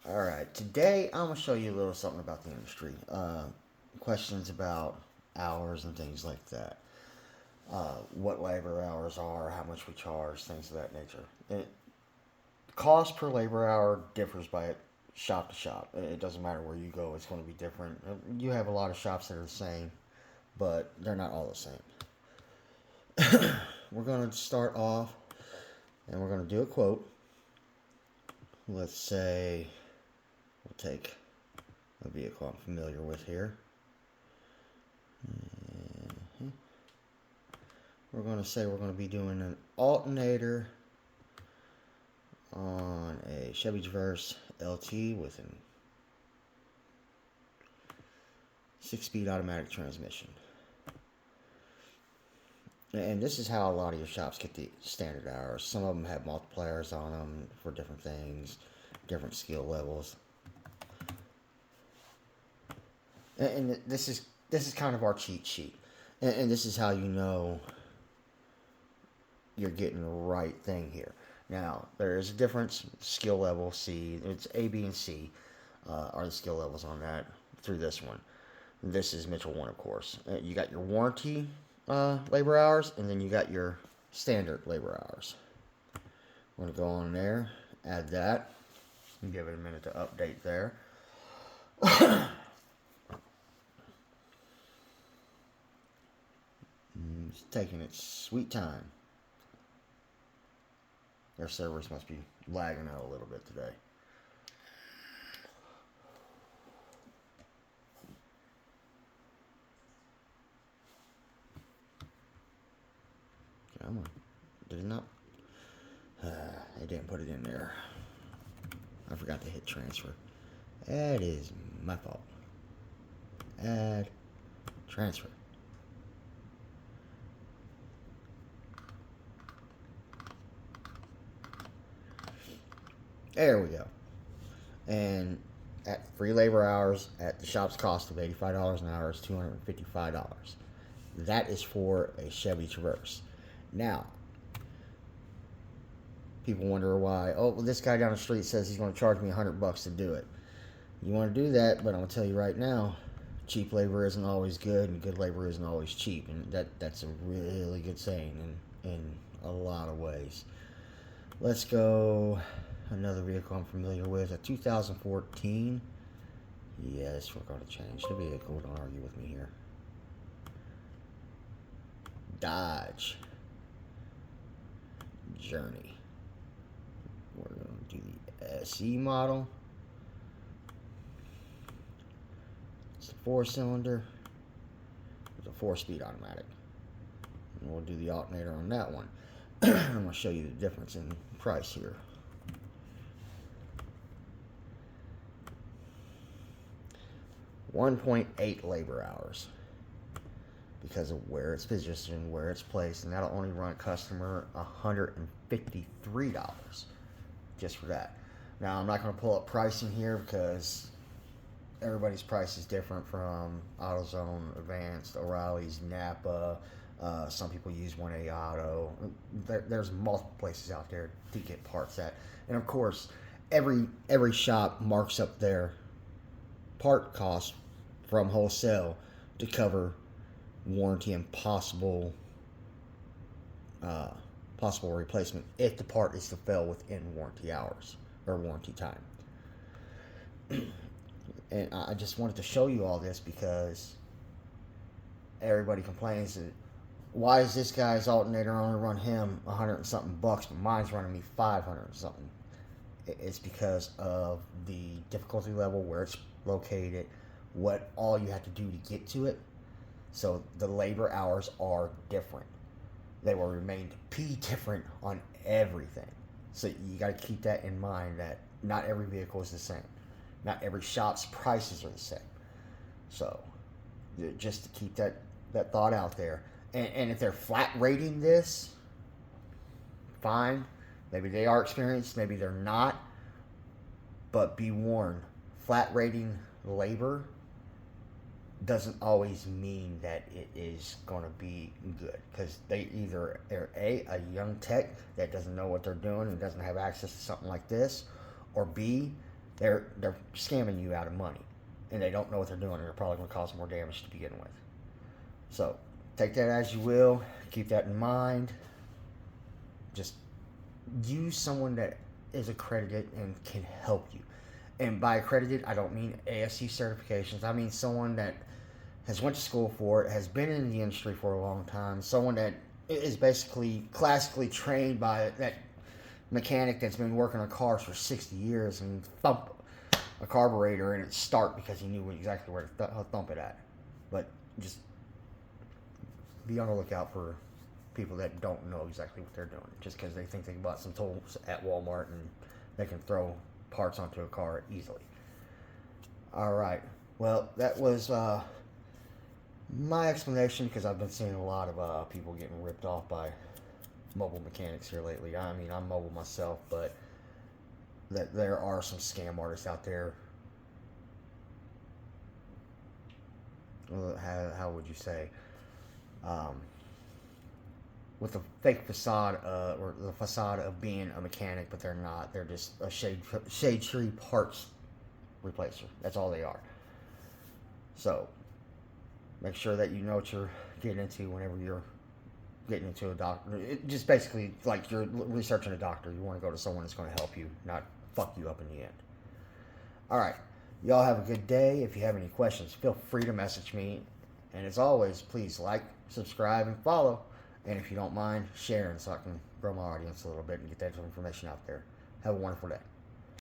Alright, today I'm going to show you a little something about the industry. Questions about hours and things like that. What labor hours are, how much we charge, things of that nature. Cost per labor hour differs by shop to shop. It doesn't matter where you go, it's going to be different. You have a lot of shops that are the same, but they're not all the same. We're going to start off and we're going to do a quote. Let's say we'll take a vehicle I'm familiar with here. We're going to say we're going to be doing an alternator on a Chevy Traverse LT with a 6-speed automatic transmission. And this is how a lot of your shops get the standard hours. Some of them have multipliers on them for different things, different skill levels. And this is kind of our cheat sheet. And this is how you know you're getting the right thing here. Now, there is a difference. Skill level C, it's A, B, and C are the skill levels on that through this one. This is Mitchell 1, of course. You got your warranty labor hours, and then you got your standard labor hours. I'm going to go on there, add that, and give it a minute to update there. It's taking its sweet time. Their servers must be lagging out a little bit today. Come on. Did it not? They didn't put it in there. I forgot to hit transfer. That is my fault. Add transfer. There we go. And at free labor hours at the shop's cost of $85 an hour is $255. That is for a Chevy Traverse. Now, people wonder why. Oh, well, this guy down the street says he's going to charge me $100 to do it. You want to do that, but I'm going to tell you right now, cheap labor isn't always good, and good labor isn't always cheap, and that's a really good saying in a lot of ways. Let's go another vehicle I'm familiar with, a 2014. Yes, we're going to change the vehicle. Don't argue with me here. Dodge Journey. We're going to do the SE model. It's a 4-cylinder with a 4-speed automatic. And we'll do the alternator on that one. I'm going to show you the difference in price here. $1.8 labor hours because of where it's positioned, where it's placed, and that'll only run a customer $153 just for that. Now, I'm not going to pull up pricing here because everybody's price is different, from AutoZone, Advanced, O'Reilly's, Napa. Some people use 1A Auto. There's multiple places out there to get parts at, and of course, every shop marks up their part cost from wholesale to cover warranty and possible replacement if the part is to fail within warranty hours or warranty time. And I just wanted to show you all this because everybody complains that why is this guy's alternator only run him 100 and something bucks, but mine's running me 500 and something. It's because of the difficulty level, where it's located, what all you have to do to get to it. So the labor hours are different. They will remain to be different on everything. So you got to keep that in mind, that not every vehicle is the same. Not every shop's prices are the same. So just to keep that thought out there. And if they're flat rating this, fine. Maybe they are experienced, maybe they're not. But be warned, flat rating labor doesn't always mean that it is going to be good, because they either are a young tech that doesn't know what they're doing and doesn't have access to something like this, or B, They're scamming you out of money, and they don't know what they're doing, and they're probably going to cause more damage to begin with. So take that as you will. Keep that in mind. Just use someone that is accredited and can help you. And by accredited, I don't mean ASC certifications. I mean someone that has went to school for it, has been in the industry for a long time, someone that is basically classically trained by that mechanic that's been working on cars for 60 years and thump a carburetor and it start because he knew exactly where to thump it at. But just be on the lookout for people that don't know exactly what they're doing just because they think they bought some tools at Walmart and they can throw parts onto a car easily. All right. Well, that was my explanation because I've been seeing a lot of people getting ripped off by mobile mechanics here lately. I mean, I'm mobile myself, but that there are some scam artists out there. How would you say? With a fake facade or the facade of being a mechanic, but they're not. They're just a shade tree parts replacer. That's all they are. So make sure that you know what you're getting into whenever you're getting into a doctor. It just basically like you're researching a doctor. You want to go to someone that's going to help you, not fuck you up in the end. All right. Y'all have a good day. If you have any questions, feel free to message me. And as always, please like, subscribe, and follow. And if you don't mind, sharing so I can grow my audience a little bit and get that information out there. Have a wonderful day.